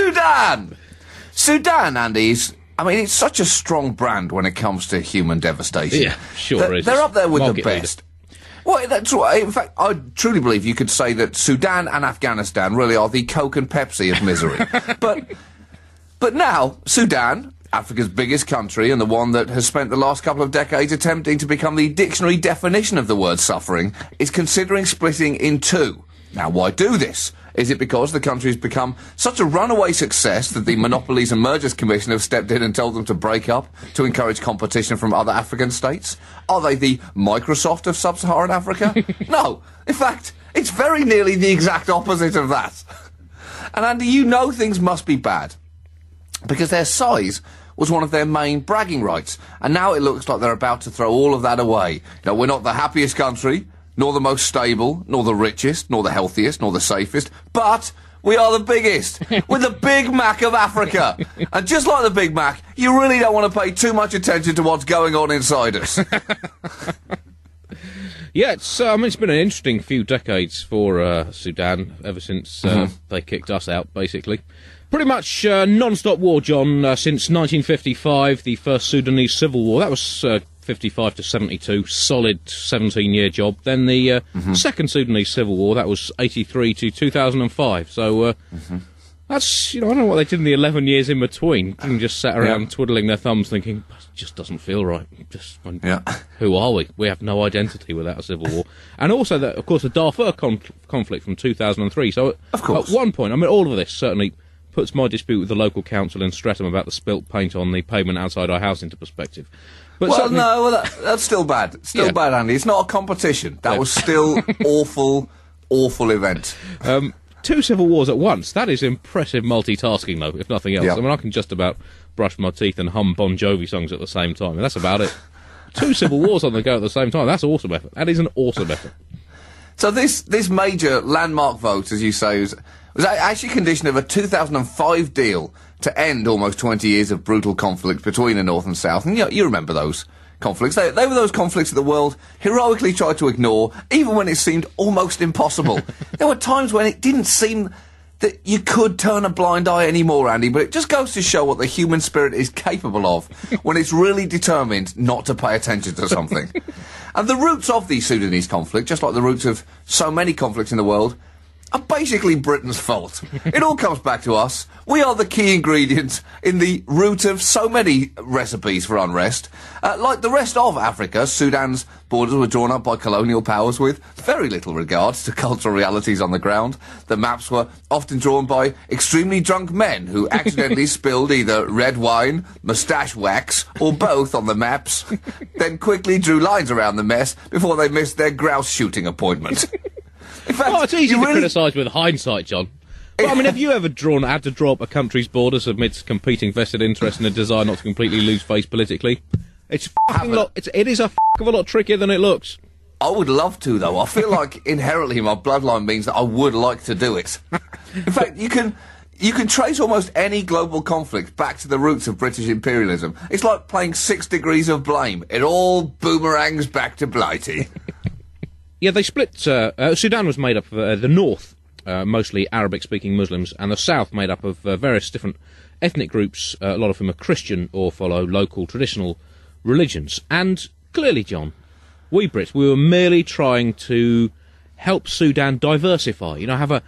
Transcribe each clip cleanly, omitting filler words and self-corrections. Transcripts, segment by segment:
Sudan! Sudan, Andy, I mean, it's such a strong brand when it comes to human devastation. Yeah, sure is. They're up there with the Market best. Well, that's right. In fact, I truly believe you could say that Sudan and Afghanistan really are the Coke and Pepsi of misery. But now, Sudan, Africa's biggest country and the one that has spent the last couple of decades attempting to become the dictionary definition of the word suffering, is considering splitting in two. Now, why do this? Is it because the country's become such a runaway success that the Monopolies and Mergers Commission have stepped in and told them to break up to encourage competition from other African states? Are they the Microsoft of sub-Saharan Africa? No. In fact, it's very nearly the exact opposite of that. And Andy, you know things must be bad, because their size was one of their main bragging rights, and now it looks like they're about to throw all of that away. Now, we're not the happiest country, nor the most stable, nor the richest, nor the healthiest, nor the safest, but we are the biggest. We're the Big Mac of Africa. And just like the Big Mac, you really don't want to pay too much attention to what's going on inside us. Yeah, it's been an interesting few decades for Sudan, ever since they kicked us out, basically. Pretty much non-stop war, John, since 1955, the first Sudanese civil war. That was 55 to 72, solid 17-year job. Then the second Sudanese civil war, that was 83 to 2005. So that's, I don't know what they did in the 11 years in between. They just sat around twiddling their thumbs thinking, it just doesn't feel right. Who are we? We have no identity without a civil war. And also, of course, the Darfur conflict from 2003. So of course, at one point, I mean, all of this certainly puts my dispute with the local council in Streatham about the spilt paint on the pavement outside our house into perspective. But that's still bad. Still bad, Andy. It's not a competition. That was still awful event. Two civil wars at once. That is impressive multitasking, though, if nothing else. Yep. I mean, I can just about brush my teeth and hum Bon Jovi songs at the same time, and that's about it. Two civil wars on the go at the same time. That's awesome effort. That is an awesome effort. So this major landmark vote, as you say, was actually a condition of a 2005 deal to end almost 20 years of brutal conflict between the North and South. And you remember those conflicts. They were those conflicts that the world heroically tried to ignore, even when it seemed almost impossible. There were times when it didn't seem that you could turn a blind eye anymore, Andy, but it just goes to show what the human spirit is capable of when it's really determined not to pay attention to something. And the roots of the Sudanese conflict, just like the roots of so many conflicts in the world, are basically Britain's fault. It all comes back to us. We are the key ingredient in the root of so many recipes for unrest. Like the rest of Africa, Sudan's borders were drawn up by colonial powers with very little regard to cultural realities on the ground. The maps were often drawn by extremely drunk men who accidentally spilled either red wine, moustache wax, or both on the maps, then quickly drew lines around the mess before they missed their grouse shooting appointment. In fact, it's easy to criticise with hindsight, John. But, I mean, have you ever had to draw up a country's borders amidst competing vested interests and a desire not to completely lose face politically? It is a of a lot trickier than it looks. I would love to, though. I feel like inherently my bloodline means that I would like to do it. In fact, you can trace almost any global conflict back to the roots of British imperialism. It's like playing 6 Degrees of Blame. It all boomerangs back to Blighty. Yeah, they split. Sudan was made up of the north, mostly Arabic-speaking Muslims, and the south made up of various different ethnic groups, a lot of whom are Christian or follow local traditional religions. And clearly, John, we Brits, we were merely trying to help Sudan diversify. You know, have a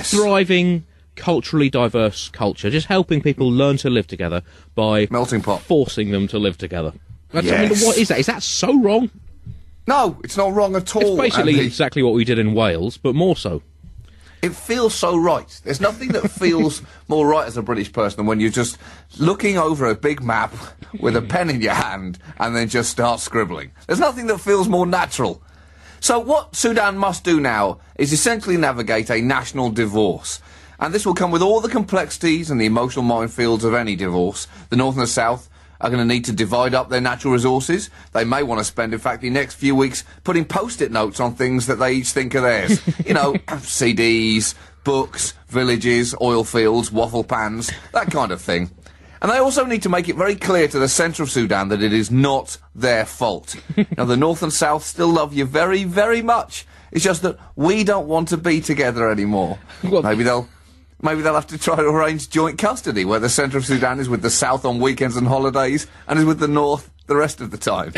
thriving, culturally diverse culture, just helping people learn to live together by melting pot, forcing them to live together. Yes. I mean, what is that? Is that so wrong? No, it's not wrong at all. It's basically Andy. exactly what we did in Wales, but more so. It feels so right. There's nothing that feels more right as a British person than when you're just looking over a big map with a pen in your hand and then just start scribbling. There's nothing that feels more natural. So what Sudan must do now is essentially navigate a national divorce. And this will come with all the complexities and the emotional minefields of any divorce. The North and the South are going to need to divide up their natural resources. They may want to spend, in fact, the next few weeks putting post-it notes on things that they each think are theirs. You know, CDs, books, villages, oil fields, waffle pans, that kind of thing. And they also need to make it very clear to the centre of Sudan that it is not their fault. Now, the North and South still love you very, very much. It's just that we don't want to be together anymore. Well, maybe they'll maybe they'll have to try to arrange joint custody, where the centre of Sudan is with the south on weekends and holidays, and is with the north the rest of the time.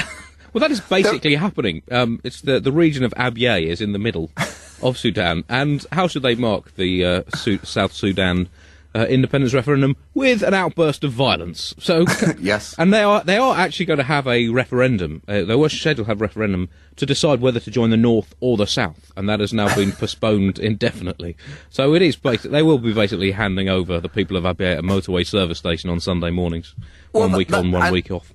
Well, that is basically happening. It's the region of Abyei is in the middle of Sudan, and how should they mark the South Sudan independence referendum? With an outburst of violence. So yes, and they are actually going to have a referendum. They were scheduled to have a referendum to decide whether to join the North or the South, and that has now been postponed indefinitely. So it is they will be basically handing over the people of Abyei at a motorway service station on Sunday mornings, one week on, 1 week off.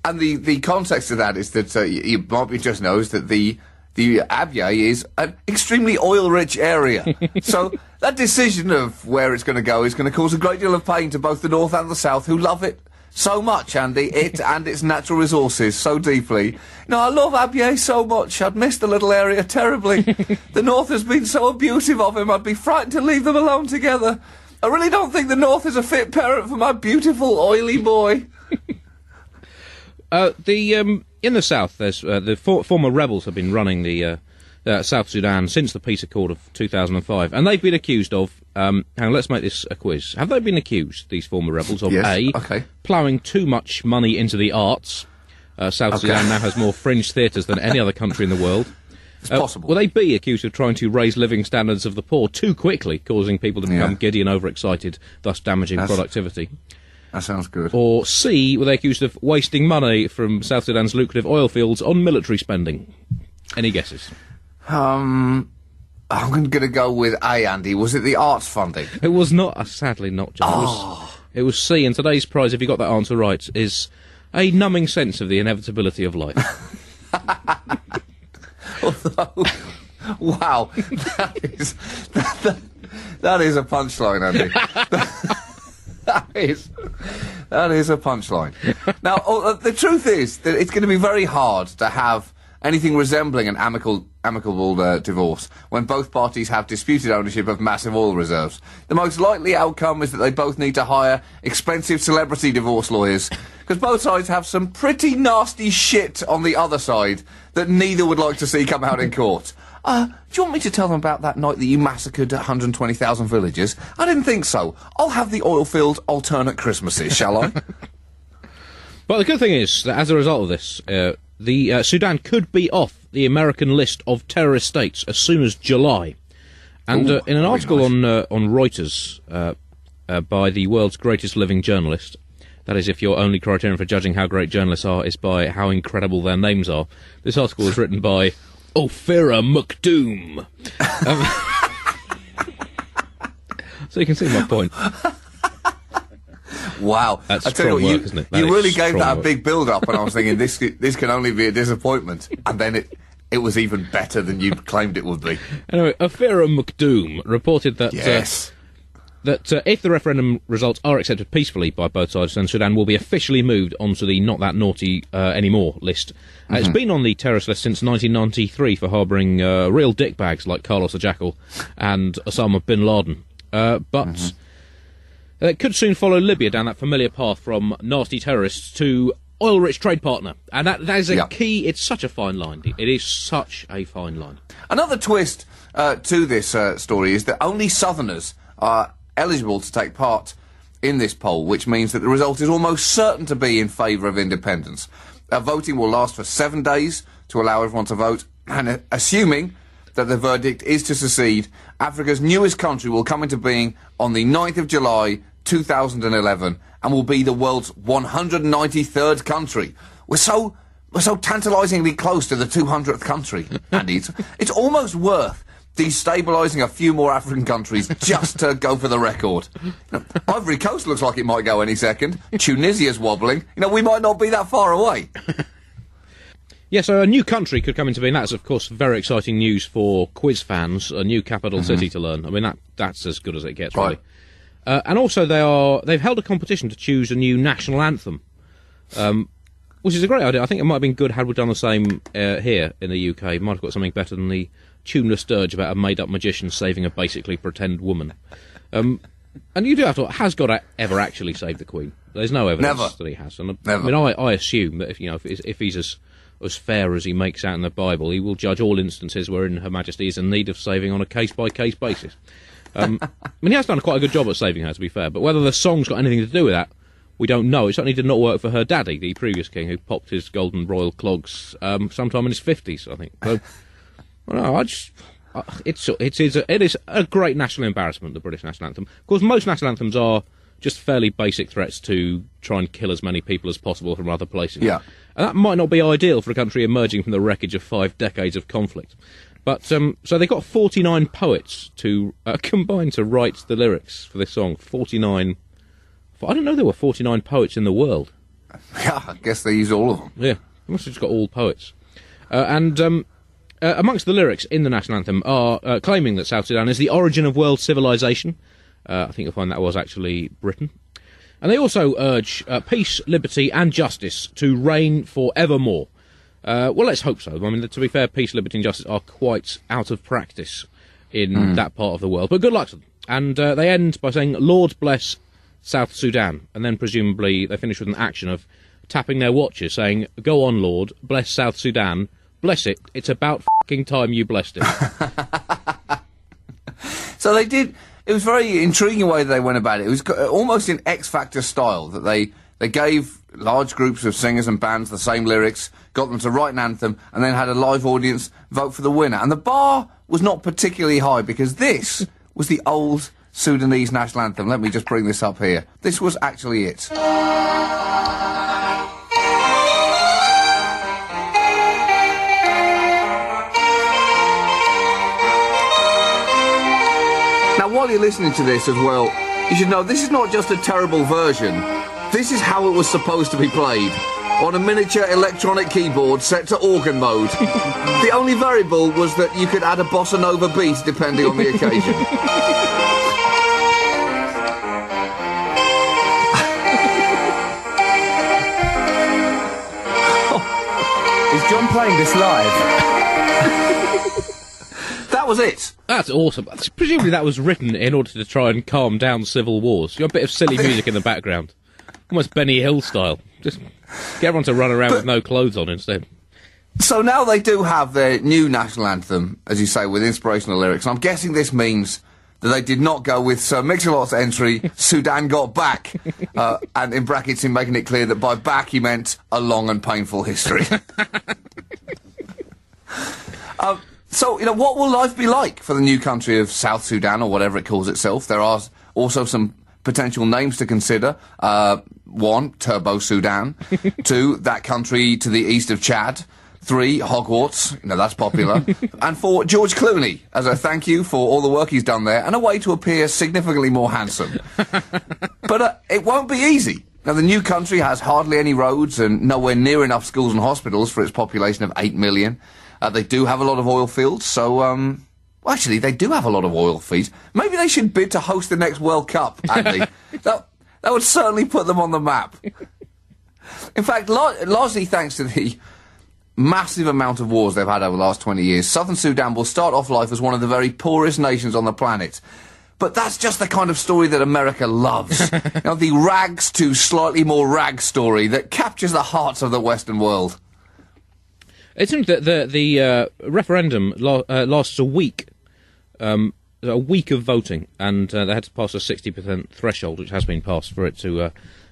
And the context of that is that you probably just knows that the Abyei is an extremely oil-rich area. So that decision of where it's going to go is going to cause a great deal of pain to both the North and the South, who love it so much, Andy, it and its natural resources so deeply. No, I love Abyei so much. I'd miss the little area terribly. The North has been so abusive of him, I'd be frightened to leave them alone together. I really don't think the North is a fit parent for my beautiful, oily boy. In the south, there's the former rebels have been running the South Sudan since the peace accord of 2005, and they've been accused of. Hang on, let's make this a quiz. Have they been accused, these former rebels, of ploughing too much money into the arts? South Sudan now has more fringe theatres than any other country in the world. It's possible. Will they be accused of trying to raise living standards of the poor too quickly, causing people to become giddy and overexcited, thus damaging productivity? That sounds good. Or C, were they accused of wasting money from South Sudan's lucrative oil fields on military spending? Any guesses? I'm going to go with A, Andy. Was it the arts funding? It was not, sadly not, John. It was C, and today's prize, if you got that answer right, is a numbing sense of the inevitability of life. Although, wow, that is a punchline, Andy. That is a punchline. Now, the truth is that it's going to be very hard to have anything resembling an amicable divorce when both parties have disputed ownership of massive oil reserves. The most likely outcome is that they both need to hire expensive celebrity divorce lawyers, because both sides have some pretty nasty shit on the other side that neither would like to see come out in court. Do you want me to tell them about that night that you massacred 120,000 villagers? I didn't think so. I'll have the oil-filled alternate Christmases, shall I? But the good thing is that as a result of this, the Sudan could be off the American list of terrorist states as soon as July. And in an article on Reuters by the world's greatest living journalist, that is, if your only criterion for judging how great journalists are is by how incredible their names are, this article was written by Ophira McDoom. So you can see my point. Wow. That's strong work, isn't it? You really gave that a big build-up, and I was thinking, this can only be a disappointment. And then it was even better than you claimed it would be. Anyway, Ophira McDoom reported that... Yes. If the referendum results are accepted peacefully by both sides, then Sudan will be officially moved onto the not that naughty anymore list. It's been on the terrorist list since 1993 for harbouring real dickbags like Carlos the Jackal and Osama bin Laden. But it could soon follow Libya down that familiar path from nasty terrorists to oil-rich trade partner. And that is a key. It's such a fine line. It is such a fine line. Another twist to this story is that only Southerners are eligible to take part in this poll, which means that the result is almost certain to be in favour of independence. Voting will last for 7 days to allow everyone to vote, and assuming that the verdict is to secede, Africa's newest country will come into being on the 9th of July 2011 and will be the world's 193rd country. We're so tantalisingly close to the 200th country, Andy. It's almost worth destabilising a few more African countries just to go for the record. Ivory Coast looks like it might go any second. Tunisia's wobbling. We might not be that far away. Yeah, so a new country could come into being. That's, of course, very exciting news for quiz fans. A new capital city to learn. I mean, that's as good as it gets, really. And also, they've held a competition to choose a new national anthem, which is a great idea. I think it might have been good had we done the same here in the UK. Might have got something better than the tuneless dirge about a made-up magician saving a basically pretend woman. And you do have to... Has God ever actually saved the Queen? There's no evidence that he has. And Never. I mean, I assume that if he's as fair as he makes out in the Bible, he will judge all instances wherein Her Majesty is in need of saving on a case-by-case basis. He has done quite a good job at saving her, to be fair, but whether the song's got anything to do with that, we don't know. It certainly did not work for her daddy, the previous king, who popped his golden royal clogs sometime in his 50s, I think. So, well, no, it is a great national embarrassment, the British national anthem. Of course, most national anthems are just fairly basic threats to try and kill as many people as possible from other places. Yeah. And that might not be ideal for a country emerging from the wreckage of 5 decades of conflict. But, so they got 49 poets to combine to write the lyrics for this song. 49... I didn't know there were 49 poets in the world. Yeah, I guess they use all of them. Yeah, they must have just got all poets. Amongst the lyrics in the national anthem are claiming that South Sudan is the origin of world civilization. I think you'll find that was actually Britain. And they also urge peace, liberty and justice to reign for evermore. Well, let's hope so. I mean, to be fair, peace, liberty and justice are quite out of practice in that part of the world. But good luck to them. And they end by saying, Lord bless South Sudan. And then presumably they finish with an action of tapping their watches, saying, go on, Lord, bless South Sudan. Bless it. It's about f***ing time you blessed it. So they did... It was very intriguing way that they went about it. It was almost in X Factor style, that they gave large groups of singers and bands the same lyrics, got them to write an anthem, and then had a live audience vote for the winner. And the bar was not particularly high, because this was the old Sudanese national anthem. Let me just bring this up here. This was actually it. Now, while you're listening to this as well, you should know this is not just a terrible version. This is how it was supposed to be played, on a miniature electronic keyboard set to organ mode. The only variable was that you could add a bossa nova beat depending on the occasion. Is John playing this live? That was it. That's awesome. Presumably that was written in order to try and calm down civil wars. You got a bit of silly music in the background. Almost Benny Hill style. Just get everyone to run around with no clothes on instead. So now they do have their new national anthem, as you say, with inspirational lyrics. And I'm guessing this means that they did not go with Sir Mix-a-Lot's entry, Sudan got back. And in brackets, him making it clear that by back he meant a long and painful history. So, you know, what will life be like for the new country of South Sudan, or whatever it calls itself? There are also some potential names to consider. 1, Turbo Sudan. 2, that country to the east of Chad. 3, Hogwarts. You know, that's popular. And 4, George Clooney, as a thank you for all the work he's done there, and a way to appear significantly more handsome. But it won't be easy. Now, the new country has hardly any roads and nowhere near enough schools and hospitals for its population of 8 million. They do have a lot of oil fields, so, well, actually, they do have a lot of oil fields. Maybe they should bid to host the next World Cup, Andy. that would certainly put them on the map. In fact, largely thanks to the massive amount of wars they've had over the last 20 years, Southern Sudan will start off life as one of the very poorest nations on the planet. But that's just the kind of story that America loves. You know, the rags to slightly more rag story that captures the hearts of the Western world. It seems that the referendum lasts a week of voting, and they had to pass a 60% threshold, which has been passed for it to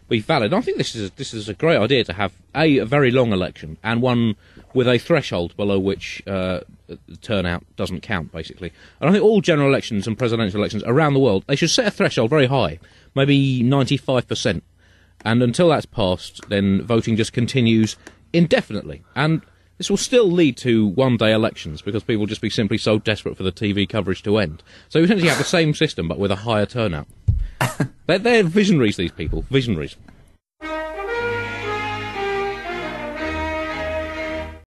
be valid. And I think this is a great idea to have a very long election, and one with a threshold below which turnout doesn't count, basically. And I think all general elections and presidential elections around the world, they should set a threshold very high, maybe 95%. And until that's passed, then voting just continues indefinitely. And this will still lead to one-day elections, because people will just be simply so desperate for the TV coverage to end. So you essentially have the same system, but with a higher turnout. They're visionaries, these people. Visionaries.